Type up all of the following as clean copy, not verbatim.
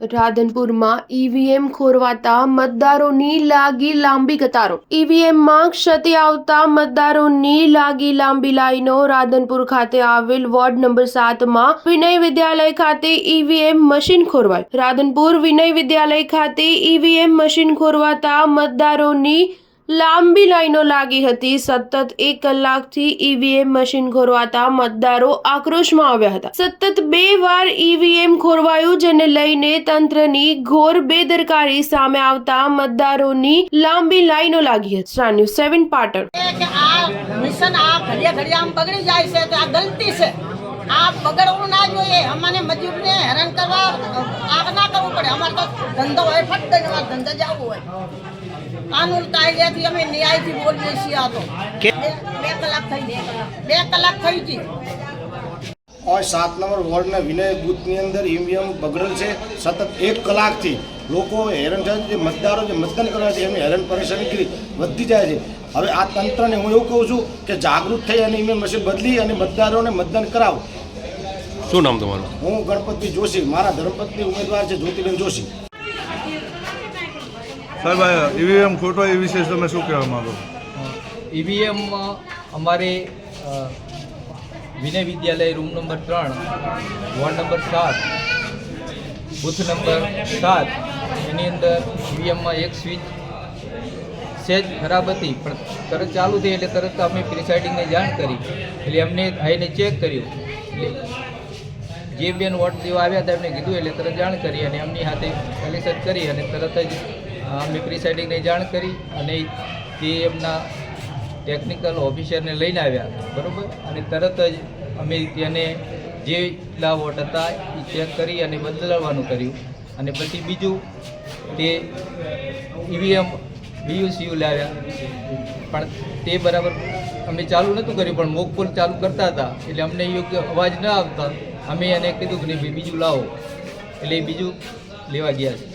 રાધનપુરમાં EVM ખોરવાતા મતદારોની લાગી લાંબી કતારો। ઈવીએમમાં ક્ષતિ આવતા મતદારોની લાગી લાંબી લાઈનો। રાધનપુર ખાતે આવેલ વોર્ડ નંબર 7માં વિનય વિદ્યાલય ખાતે ઈવીએમ મશીન ખોરવાયું। રાધનપુર વિનય વિદ્યાલય ખાતે ઈવીએમ મશીન ખોરવાતા મતદારોની લાંબી લાઈનો લાગી હતી। સતત 1 કલાકથી ઈવીએમ મશીન ખોરવાતા મતદારો આક્રોશમાં આવ્યા હતા। સતત 2 વાર ઈવીએમ ખોરવાયું, જેને લઈને તંત્રની ઘોર બેદરકારી સામે આવતા મતદારોની લાંબી લાઈનો લાગી હતી। Star news 7 Patan. મિશન આ ઘડિયા ઘડિયા આમ બગડી જાય છે તો આ ગલતી છે। આ બગડવું ના જોઈએ। અમને મજૂરને હેરાન કરવા આ ના કરવું પડે। અમારે તો ધંધો હોય ફટ દઈને અમારે ધંધા જવું હોય। કાનૂન કાયદાથી અમે ન્યાયથી બોલીએ છીએ। આ તો 2 કલાક થઈ 2 કલાક થઈ ગઈ। और 7 नंबर वॉर्ड में विनय बूथ ની અંદર ઈવીએમ બગડેલ છે। સતત 1 કલાકથી લોકો હેરાન થાય છે। મતદારો જે મતદાન કરવા છે એમની હેરાન પરેશાની વધતી જાય છે। હવે આ તંત્રને હું એવું કહું છું કે જાગૃત થઈ અને ઈવીએમ મશીન બદલી અને મતદારોને મતદાન કરાવો। શું નામ તમારું? હું ગણપતિ જોશી, મારા ધર્મપત્ની ઉમેદવાર છે જ્યોતિબેન જોશી। સાહેબ, ઈવીએમ ખોટો એ વિશે તમે શું કહેવા માંગો? ईवीएम हमारे विनय विद्यालय room number 3 ward number 7 booth number 7 એની અંદર ઈવીએમમાં એક સ્વિચ સેજ ખરાબ હતી, પણ તરત ચાલુ થઈ એટલે તરત અમે પ્રિસાઇડિંગને જાણ કરી। એટલે એમને આવીને ચેક કર્યું। એટલે જે બેન વોટ દેવા આવ્યા હતા એમને કીધું એટલે તરત જાણ કરી અને એમની હાથે કલેક્શન કરી અને તરત જ અમે પ્રિસાઇડિંગને જાણ કરી અને તે એમના ટેકનિકલ ઓફિસરને લઈને આવ્યા, બરાબર। અને તરત જ અમે તેને જેટલા વોટ હતા એ ચેક કરી અને બદલવાનું કર્યું। અને પછી બીજું તે ઈવીએમ બીયુસીયુ લાવ્યા, પણ તે બરાબર અમે ચાલુ નહોતું કર્યું, પણ મોકપોલ ચાલુ કરતા હતા એટલે અમને યોગ્ય અવાજ ન આવતા અમે એને કીધું કે નહીં બીજું લાવો, એટલે એ બીજું લેવા ગયા છે।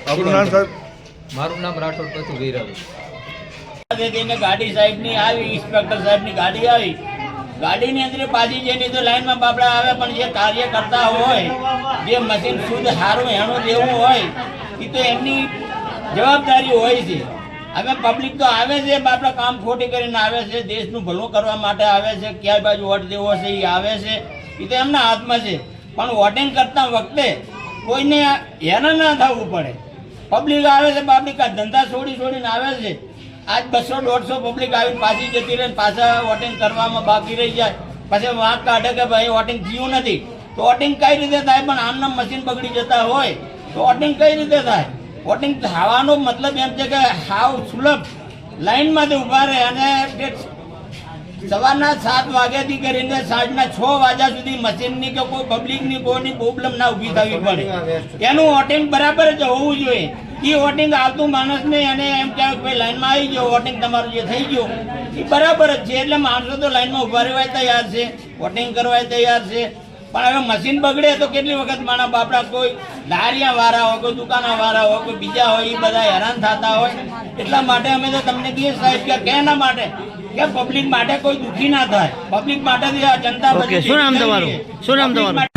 આપણું નામ સાહેબ? મારું નામ રાઠોડ પથુ ગઈરાવ। ગાડી સાહેબની આવી, ઇન્સ્પેક્ટર સાહેબની ગાડી આવી, ગાડીની અંદર પાછી જેની તો લાઈનમાં બાપડા આવે, પણ જે કાર્ય કરતા હોય, જે મશીન શુદ્ધ સારું એનું દેવું હોય એ તો એમની જવાબદારી હોય છે। હવે પબ્લિક તો આવે છે બાપડા કામ ખોટી કરીને આવે છે, દેશનું ભલું કરવા માટે આવે છે, ક્યાંય બાજુ વોટ દેવો છે એ આવે છે, એ તો એમના હાથમાં છે। પણ વોટિંગ કરતા વખતે કોઈને હેરાન ના થવું પડે। પબ્લિક આવે છે, પબ્લિક આ ધંધા છોડીને આવે છે। આજ 200-150 પબ્લિક આવીને પાછી જતી રહે, પાછા વોટિંગ કરવામાં બાકી રહી જાય, પછી વાંક કાઢે કે ભાઈ વોટિંગ થયું નથી, તો વોટિંગ કઈ રીતે થાય? પણ આમના મશીન બગડી જતા હોય તો વોટિંગ કઈ રીતે થાય? વોટિંગ થવાનો મતલબ એમ છે કે હાવ સુલભ લાઈનમાંથી ઊભા રહે અને સવારના 7 વાગ્યાથી કરીને સાંજના 6 વાગ્યા સુધી મશીનની કે કોઈ પબ્લિકની કોઈની પ્રોબ્લેમ ના ઊભી થવી પડે। એનું વોટિંગ બરાબર જ હોવું જોઈએ। એ વોટિંગ આવતું માણસને અને એમ કહેવાય કે ભાઈ લાઈનમાં આવી ગયો, વોટિંગ તમારું જે થઈ ગયું એ બરાબર જ છે, એટલે માણસો તો લાઈનમાં ઊભા રહેવા તૈયાર છે, વોટિંગ કરવા તૈયાર છે। પણ હવે મશીન બગડે તો કેટલી વખત મારા બાપડા કોઈ લારીયા વાળા હોય, કોઈ દુકાના વાળા હોય, કોઈ બીજા હોય, એ બધા હેરાન થતા હોય। એટલા માટે અમે તો તમને કહીએ સાહેબ કે કેના માટે કે પબ્લિક માટે કોઈ દુઃખી ના થાય, પબ્લિક માટે જનતા શું નામ તમારું?